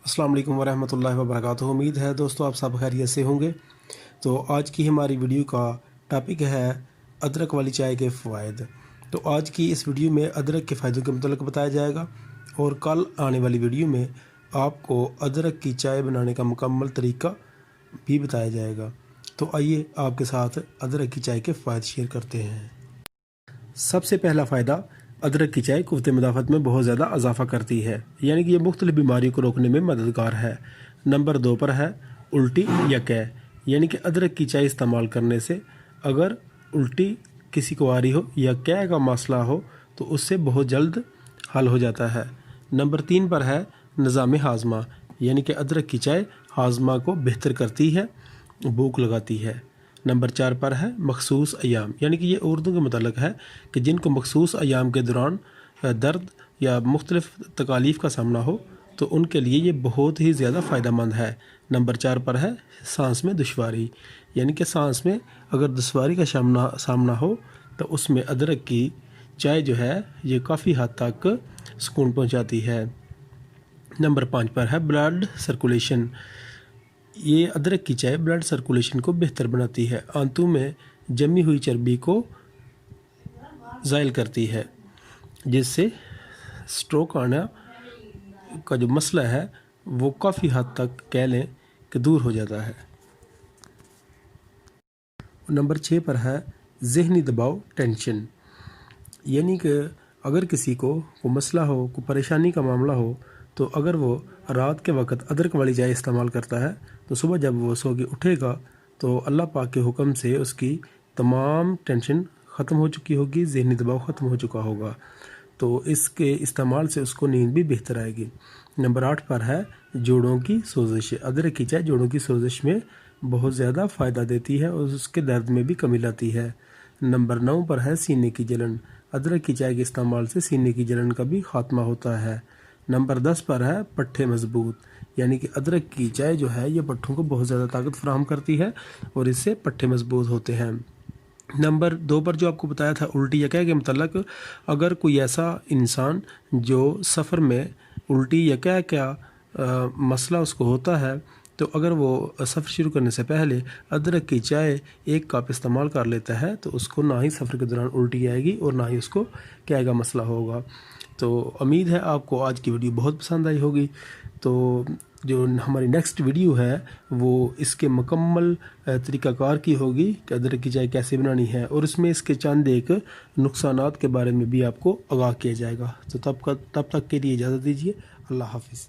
السلام علیکم ورحمۃ اللہ وبرکاتہ۔ امید ہے دوستو آپ سب خیریت سے ہوں گے۔ تو آج کی ہماری ویڈیو کا ٹاپک ہے ادرک والی چائے کے فوائد۔ تو آج کی اس ویڈیو میں ادرک کے فائدوں کے متعلق بتایا جائے گا، اور کل آنے والی ویڈیو میں آپ کو ادرک کی چائے بنانے کا مکمل طریقہ بھی بتایا جائے گا۔ تو آئیے آپ کے ساتھ ادرک کی چائے کے فوائد شیئر کرتے ہیں۔ سب سے پہلا فائدہ، ادرک کی چائے قوت مدافعت میں بہت زیادہ اضافہ کرتی ہے، یعنی کہ یہ مختلف بیماریوں کو روکنے میں مددگار ہے۔ نمبر 2 پر ہے الٹی یا قے، یعنی کہ ادرک کی چائے استعمال کرنے سے اگر الٹی کسی کو آ رہی ہو یا قے کا مسئلہ ہو تو اس سے بہت جلد حل ہو جاتا ہے۔ نمبر 3 پر ہے نظام ہاضمہ، یعنی کہ ادرک کی چائے ہاضمہ کو بہتر کرتی ہے، بھوک لگاتی ہے۔ نمبر 4 پر ہے مخصوص ایام، یعنی کہ یہ عورتوں کے متعلق ہے کہ جن کو مخصوص ایام کے دوران درد یا مختلف تکالیف کا سامنا ہو تو ان کے لیے یہ بہت ہی زیادہ فائدہ مند ہے۔ نمبر 4 پر ہے سانس میں دشواری، یعنی کہ سانس میں اگر دشواری کا سامنا ہو تو اس میں ادرک کی چائے جو ہے یہ کافی حد تک سکون پہنچاتی ہے۔ نمبر 5 پر ہے بلڈ سرکولیشن، یہ ادرک کی چائے بلڈ سرکولیشن کو بہتر بناتی ہے، آنتوں میں جمی ہوئی چربی کو زائل کرتی ہے، جس سے سٹروک آنا کا جو مسئلہ ہے وہ کافی حد تک کہہ لیں کہ دور ہو جاتا ہے۔ نمبر 6 پر ہے ذہنی دباؤ ٹینشن، یعنی کہ اگر کسی کو کوئی مسئلہ ہو، کوئی پریشانی کا معاملہ ہو تو اگر وہ رات کے وقت ادرک والی چائے استعمال کرتا ہے تو صبح جب وہ سو کے اٹھے گا تو اللہ پاک کے حکم سے اس کی تمام ٹینشن ختم ہو چکی ہوگی، ذہنی دباؤ ختم ہو چکا ہوگا، تو اس کے استعمال سے اس کو نیند بھی بہتر آئے گی۔ نمبر 8 پر ہے جوڑوں کی سوزش، ادرک کی چائے جوڑوں کی سوزش میں بہت زیادہ فائدہ دیتی ہے اور اس کے درد میں بھی کمی لاتی ہے۔ نمبر 9 پر ہے سینے کی جلن، ادرک کی چائے کے استعمال سے سینے کی جلن کا بھی خاتمہ ہوتا ہے۔ نمبر 10 پر ہے پٹھے مضبوط، یعنی کہ ادرک کی چائے جو ہے یہ پٹھوں کو بہت زیادہ طاقت فراہم کرتی ہے اور اس سے پٹھے مضبوط ہوتے ہیں۔ نمبر 2 پر جو آپ کو بتایا تھا الٹی یا قے کے متعلق، اگر کوئی ایسا انسان جو سفر میں الٹی یا قے کا مسئلہ اس کو ہوتا ہے تو اگر وہ سفر شروع کرنے سے پہلے ادرک کی چائے 1 کپ استعمال کر لیتا ہے تو اس کو نہ ہی سفر کے دوران الٹی آئے گی اور نہ ہی اس کو قے کا مسئلہ ہوگا۔ تو امید ہے آپ کو آج کی ویڈیو بہت پسند آئی ہوگی۔ تو جو ہماری نیکسٹ ویڈیو ہے وہ اس کے مکمل طریقہ کار کی ہوگی کہ ادرک کی چائے کیسے بنانی ہے، اور اس میں اس کے چند ایک نقصانات کے بارے میں بھی آپ کو آگاہ کیا جائے گا۔ تو تب تک کے لیے اجازت دیجیے، اللہ حافظ۔